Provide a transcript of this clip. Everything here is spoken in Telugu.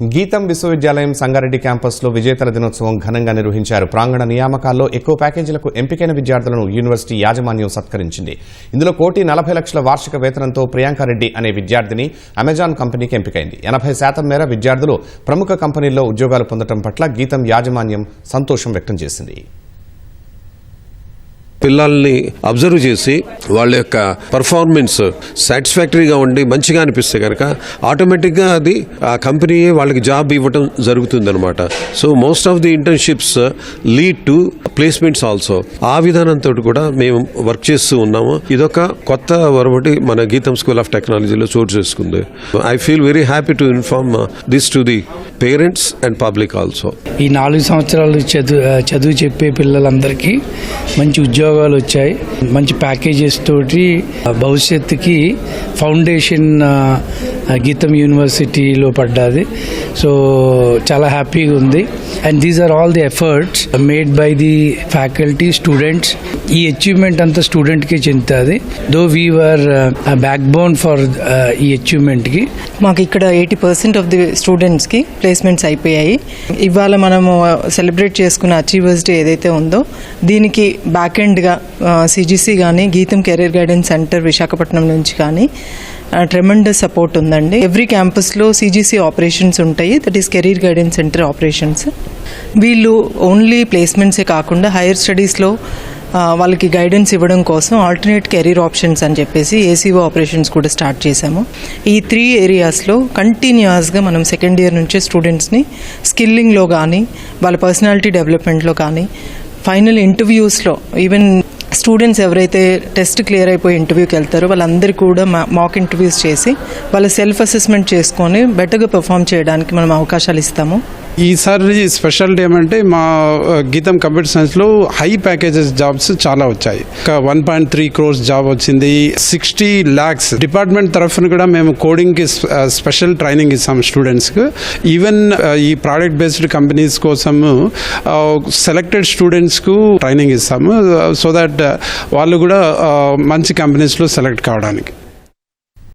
గీతం విశ్వవిద్యాలయం సంగారెడ్డి క్యాంపస్లో విజేతల దినోత్సవం ఘనంగా నిర్వహించారు. ప్రాంగణ నియామకాల్లో ఎక్కువ ప్యాకేజీలకు ఎంపికైన విద్యార్థులను యూనివర్సిటీ యాజమాన్యం సత్కరించింది. ఇందులో 1,40,00,000 వార్షిక వేతనంతో ప్రియాంకారెడ్డి అనే విద్యార్థిని అమెజాన్ కంపెనీకి ఎంపికైంది. 80% మేర విద్యార్థులు ప్రముఖ కంపెనీల్లో ఉద్యోగాలు పొందడం పట్ల గీతం యాజమాన్యం సంతోషం వ్యక్తం చేసింది. పిల్లల్ని అబ్జర్వ్ చేసి వాళ్ళ యొక్క పర్ఫార్మెన్స్ సాటిస్ఫాక్టరీగా ఉండి మంచిగా అనిపిస్తే కనుక ఆటోమేటిక్గా అది ఆ కంపెనీయే వాళ్ళకి జాబ్ ఇవ్వటం జరుగుతుందన్నమాట. So most of the internships lead to placements also. ఆ విధానంతో కూడా మేము వర్క్ చేస్తూ ఉన్నాము. ఇదొక కొత్త వరవటి మన గీతం స్కూల్ ఆఫ్ టెక్నాలజీలో చోటు చేసుకుంది. I feel very happy to inform this to the parents and public also. ఈ 4 సంవత్సరాలు చదువు చెప్పే పిల్లలందరికీ మంచి ఉద్యోగాలు వచ్చాయి. మంచి ప్యాకేజెస్ తోటి భవిష్యత్తుకి ఫౌండేషన్ గీతం యూనివర్సిటీలో పడ్డది. సో చాలా హ్యాపీగా ఉంది. And these are all the efforts made by the faculty, students. ఈ అచీవ్మెంట్ అంతా స్టూడెంట్కే చెందుతుంది. Though we were backbone for ఈ అచీవ్మెంట్కి. మాకు ఇక్కడ 80% ఆఫ్ ది స్టూడెంట్స్కి ప్లేస్మెంట్స్ అయిపోయాయి. ఇవాళ మనము సెలబ్రేట్ చేసుకున్న అచీవర్స్ డే ఏదైతే ఉందో దీనికి బ్యాక్ ఎండ్గా సిజిసి కానీ గీతం కెరీర్ గైడెన్స్ సెంటర్ విశాఖపట్నం నుంచి కానీ ట్రెమెండస్ సపోర్ట్ ఉందండి. ఎవ్రీ క్యాంపస్లో సిజిసి ఆపరేషన్స్ ఉంటాయి, that is career guidance centre operations. వీళ్ళు ఓన్లీ ప్లేస్మెంట్సే కాకుండా హైయర్ స్టడీస్లో వాళ్ళకి గైడెన్స్ ఇవ్వడం కోసం ఆల్టర్నేట్ కెరీర్ ఆప్షన్స్ అని చెప్పేసి ఏసీఓ ఆపరేషన్స్ కూడా స్టార్ట్ చేశాము. ఈ 3 ఏరియాస్లో కంటిన్యూస్గా మనం సెకండ్ ఇయర్ నుంచే స్టూడెంట్స్ని స్కిల్లింగ్లో కానీ వాళ్ళ పర్సనాలిటీ డెవలప్మెంట్లో కానీ ఫైనల్ ఇంటర్వ్యూస్లో ఈవెన్ స్టూడెంట్స్ ఎవరైతే టెస్ట్ క్లియర్ అయిపోయి ఇంటర్వ్యూకి వెళ్తారో వాళ్ళందరికీ కూడా మాక్ ఇంటర్వ్యూస్ చేసి వాళ్ళ సెల్ఫ్ అసెస్మెంట్ చేసుకొని బెటర్గా పెర్ఫామ్ చేయడానికి మనం అవకాశాలు ఇస్తాము. ఈసారి స్పెషాలిటీ ఏమంటే మా గీతం కంప్యూటర్ సైన్స్లో హై ప్యాకేజెస్ జాబ్స్ చాలా వచ్చాయి. 1.3 crores జాబ్ వచ్చింది. 60 lakhs డిపార్ట్మెంట్ తరఫున కూడా మేము కోడింగ్కి స్పెషల్ ట్రైనింగ్ ఇస్తాము స్టూడెంట్స్కి. ఈవెన్ ఈ ప్రోడక్ట్ బేస్డ్ కంపెనీస్ కోసము సెలెక్టెడ్ స్టూడెంట్స్కు ట్రైనింగ్ ఇస్తాము సో దట్ వాళ్ళు కూడా మంచి కంపెనీస్లో సెలెక్ట్ కావడానికి.